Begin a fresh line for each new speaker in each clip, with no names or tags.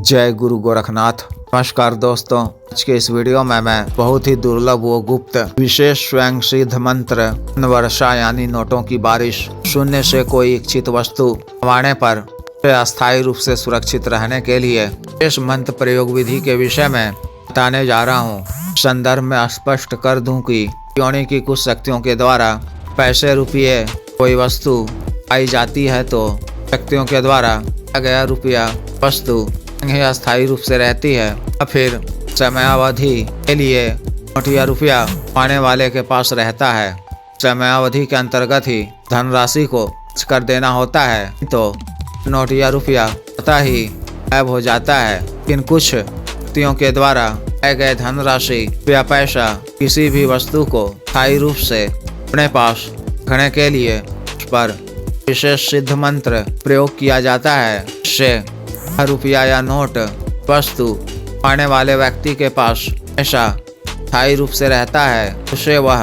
जय गुरु गोरखनाथ। नमस्कार दोस्तों, आज के इस वीडियो में मैं बहुत ही दुर्लभ व गुप्त विशेष स्वयं सिद्ध मंत्र वर्षा यानी नोटों की बारिश, शून्य से कोई इच्छित वस्तु कमाने पर अस्थायी रूप से सुरक्षित रहने के लिए इस मंत्र प्रयोग विधि के विषय में बताने जा रहा हूँ। संदर्भ में स्पष्ट कर दूं कि योनि की कुछ शक्तियों के द्वारा पैसे रुपये कोई वस्तु आई जाती है तो शक्तियों के द्वारा गया रुपया वस्तु अस्थायी रूप से रहती है या फिर समयावधि के लिए नोट या रुपया पाने वाले के पास रहता है। समयावधि के अंतर्गत ही धनराशि को कर देना होता है तो नोट या रुपया पता ही गायब हो जाता है। लेकिन कुछ व्यक्तियों के द्वारा गए धनराशि या पैसा किसी भी वस्तु को स्थायी रूप से अपने पास रखने के लिए उस पर विशेष सिद्ध मंत्र प्रयोग किया जाता है। इससे रुपया या नोट वस्तु पाने वाले व्यक्ति के पास हमेशा स्थायी रूप से रहता है, उसे वह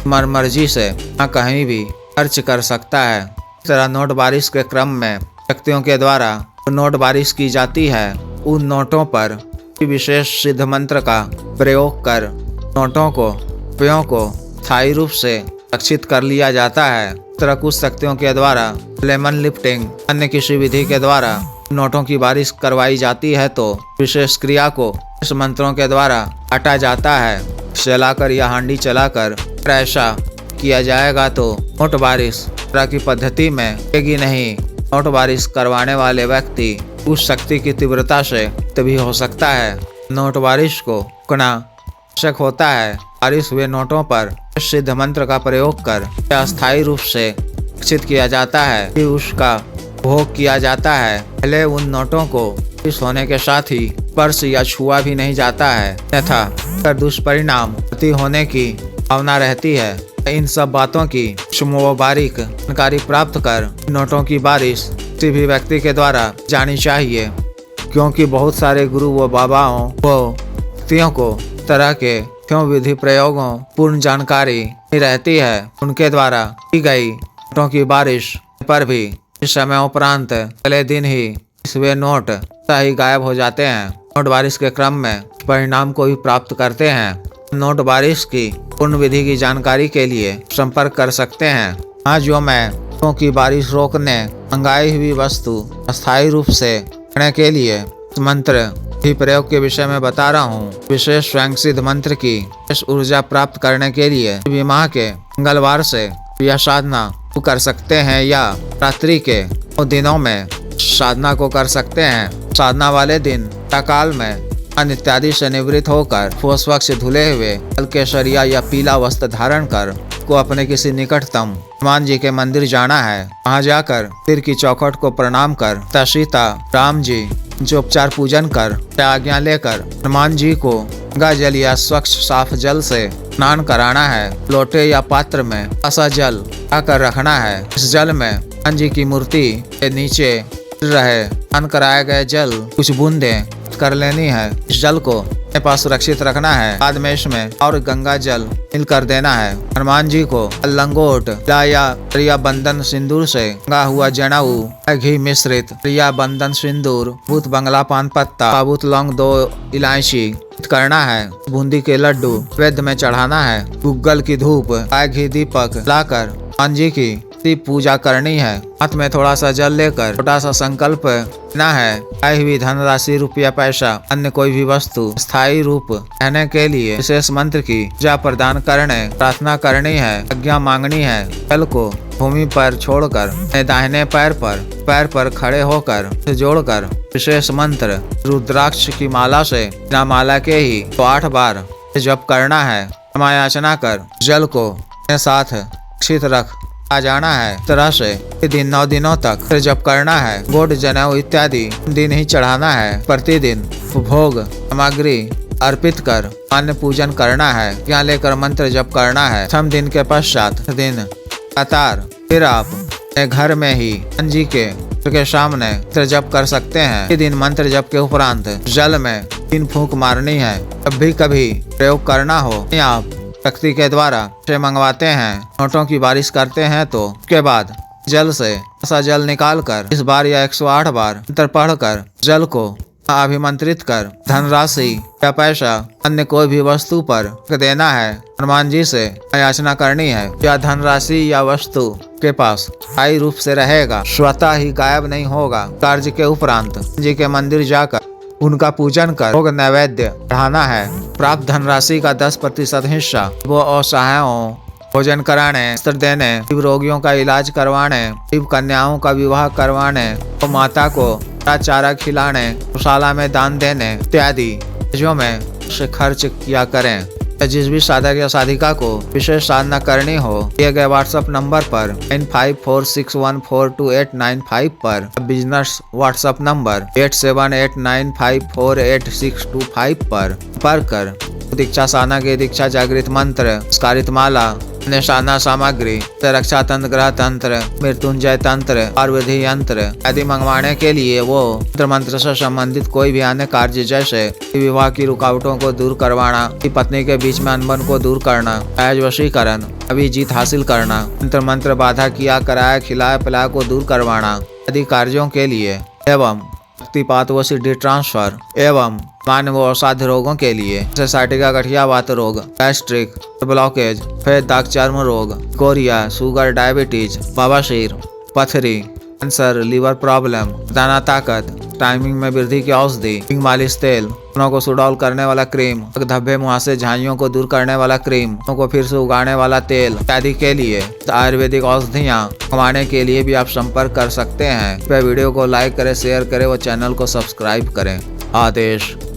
मर्जी से न कहीं भी खर्च कर सकता है। इस तरह नोट बारिश के क्रम में व्यक्तियों के द्वारा नोट बारिश की जाती है। उन नोटों पर विशेष सिद्ध मंत्र का प्रयोग कर नोटों को रुपयों को स्थायी रूप से सुरक्षित कर लिया जाता है। इस तरह कुछ शक्तियों के द्वारा लेमन लिफ्टिंग अन्य किसी विधि के द्वारा नोटों की बारिश करवाई जाती है तो विशेष क्रिया को इस मंत्रों के द्वारा काटा जाता है। चलाकर या हांडी चलाकर ऐसा किया जाएगा तो नोट बारिश तरह की पद्धति में होगी नहीं। नोट बारिश करवाने वाले व्यक्ति उस शक्ति की तीव्रता से तभी हो सकता है। नोट बारिश को रोकना आवश्यक होता है। बारिश हुए नोटों पर सिद्ध मंत्र का प्रयोग कर अस्थायी रूप से सुरक्षित किया जाता है कि उसका भोग किया जाता है। पहले उन नोटों को बारिश होने के साथ ही स्पर्श या छुआ भी नहीं जाता है, तथा दुष्परिणाम होने की भावना रहती है। इन सब बातों की सूक्ष्म व बारीक जानकारी प्राप्त कर नोटों की बारिश किसी भी व्यक्ति के द्वारा जानी चाहिए, क्योंकि बहुत सारे गुरु व बाबाओं व व्यक्तियों को तरह के विधि प्रयोगों पूर्ण जानकारी रहती है। उनके द्वारा की गई नोटों की बारिश पर भी इस समय उपरांत अगले दिन ही वे नोट ही गायब हो जाते हैं। नोट बारिश के क्रम में परिणाम को भी प्राप्त करते हैं। नोट बारिश की पूर्ण विधि की जानकारी के लिए संपर्क कर सकते हैं। आज जो मैं नोटों की बारिश रोकने मंगाई हुई वस्तु अस्थायी रूप से रखने के लिए इस मंत्र भी प्रयोग के विषय में बता रहा हूँ। विशेष स्वयं सिद्ध मंत्र की विशेष ऊर्जा प्राप्त करने के लिए माह के मंगलवार से यह साधना कर सकते हैं या रात्रि के दिनों में साधना को कर सकते हैं। साधना वाले दिन प्रातःकाल में अन्न इत्यादि से निवृत्त होकर स्वच्छ धुले हुए हल्के सरिया या पीला वस्त्र धारण कर को अपने किसी निकटतम हनुमान जी के मंदिर जाना है। वहाँ जाकर सिर की चौखट को प्रणाम कर सीता राम जी जो उपचार पूजन कर आज्ञा लेकर हनुमान जी को गंगा जल या स्वच्छ साफ जल से स्नान कराना है। लोटे या पात्र में ऐसा जल आकर रखना है। इस जल में हनुमान जी की मूर्ति के नीचे रहे स्नान कराए गए जल कुछ बूंदें कर लेनी है। इस जल को अपने पास सुरक्षित रखना है। बाद में इसमें और गंगा जल मिल कर देना है। हनुमान जी को लंगोट या बंधन सिंदूर से रंगा हुआ जनेऊ घी मिश्रित या बंधन सिंदूर भूत बंगला पान पत्ता साबुत लौंग 2 इलायची करना है। बूंदी के लड्डू वैद्य में चढ़ाना है। गुग्गल की धूप घी दीपक लाकर हनुमान जी की पूजा करनी है। हाथ में थोड़ा सा जल लेकर छोटा सा संकल्प लेना है। आई हुई धनराशि रुपया पैसा अन्य कोई भी वस्तु स्थायी रूप रहने के लिए विशेष मंत्र की पूजा प्रदान करने प्रार्थना करनी है। आज्ञा मांगनी है। जल को भूमि पर छोड़कर दाहिने पैर पर खड़े होकर जोड़कर विशेष मंत्र रुद्राक्ष की माला से बिना माला के ही 8 बार जप करना है। क्षमायाचना कर जल को अपने साथ सुरक्षित रख आ जाना है। इस तरह से दिन 9 दिनों तक जप करना है। गोट जनेऊ इत्यादि दिन ही चढ़ाना है। प्रतिदिन भोग सामग्री अर्पित कर अन्य पूजन करना है। यहाँ लेकर मंत्र जप करना है। प्रथम दिन के पश्चात दिन लगातार फिर आप घर में ही हनुमान जी के सामने मंत्र जप कर सकते हैं। दिन मंत्र जप के उपरांत जल में 3 फूंक मारनी है। जब भी कभी प्रयोग करना हो आप व्यक्ति के द्वारा से मंगवाते हैं, नोटों की बारिश करते हैं तो उसके बाद जल से ऐसा जल निकालकर इस बार या 108 बार मंत्र पढ़कर जल को अभिमंत्रित कर धनराशि या पैसा अन्य कोई भी वस्तु पर देना है, हनुमान जी से याचना करनी है। या धनराशि या वस्तु के पास स्थायी रूप से रहेगा, स्वतः ही गायब नहीं होगा। कार्य के उपरांत जी के मंदिर जाकर उनका पूजन कर भोग नैवेद्य चढ़ाना है। प्राप्त धनराशि का 10% हिस्सा वो असहायों भोजन कराने, वस्त्र देने, गरीब रोगियों का इलाज करवाने, गरीब कन्याओं का विवाह करवाने और माता को चारा खिलाने, गौशाला में दान देने इत्यादि चीजों में से खर्च किया करें। जिस भी साधक या साधिका को विशेष साधना करनी हो, दिए गए व्हाट्सएप नंबर पर 9546142895 पर, बिजनेस व्हाट्सएप नंबर 8789548625 पर संपर्क कर दीक्षा साधना के दीक्षा जागृत मंत्र, स्कारित माला, निशाना सामग्री, रक्षा तंत्र, ग्रह तंत्र, मृत्युंजय तंत्र, आयुर्वेदी यंत्र आदि मंगवाने के लिए वो मंत्र से संबंधित कोई भी अन्य कार्य जैसे विवाह की रुकावटों को दूर करवाना, पत्नी के बीच में अनबन को दूर करना, सहज वशीकरण, अभिजीत हासिल करना, मंत्र बाधा किया कराया खिलाया पिलाया को दूर करवाना आदि कार्यों के लिए एवं शक्तिपात व सिद्धि ट्रांसफर एवं मानव व असाध्य रोगों के लिए जैसे साइटिका, गठिया वात रोग, गैस्ट्रिक, ब्लॉकेज, सफेद दाग चर्म रोग, कोरिया, शुगर, डायबिटीज, बवासीर, पथरी, कैंसर, लीवर प्रॉब्लम, दाना ताकत, टाइमिंग में वृद्धि की औषधि, मालिश तेल, को सुडौल करने वाला क्रीम, धब्बे मुहासे झाइयों को दूर करने वाला क्रीम, को फिर से उगाने वाला तेल इत्यादि के लिए आयुर्वेदिक औषधियाँ कमाने के लिए भी आप संपर्क कर सकते हैं। वीडियो को लाइक करें, शेयर करें व चैनल को सब्सक्राइब करें। आदेश।